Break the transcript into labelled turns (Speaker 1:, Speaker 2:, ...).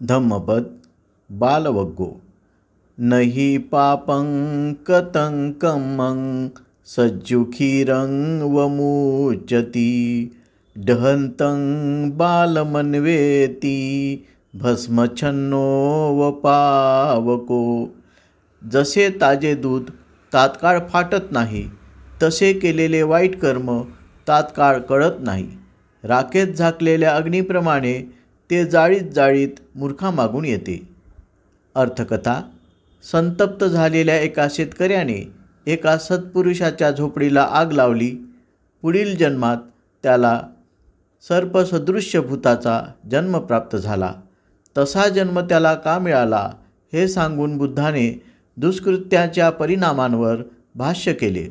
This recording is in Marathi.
Speaker 1: धम्मपद बालवग्गो। नहि पापं कतंकमं सज्जुखीरं वमुच्यति दहन्तं बालमन्वेति भस्मच्छन्नो वपावको। जसे ताजे दूध तात्काळ फाटत नाही, तसे केलेले वाईट कर्म तात्काळ कळत नाही। राखेत झाकलेल्या अग्नीप्रमाणे ते जाळीत जाळीत मूर्खामागून येते। अर्थकथा। संतप्त झालेल्या एका शेतकऱ्याने एका सत्पुरुषाच्या झोपडीला आग लावली। पुढील जन्मात त्याला सर्पसदृश्य भूताचा जन्म प्राप्त झाला। तसा जन्म त्याला का मिळाला हे सांगून बुद्धाने दुष्कृत्याच्या परिणामांवर भाष्य केले।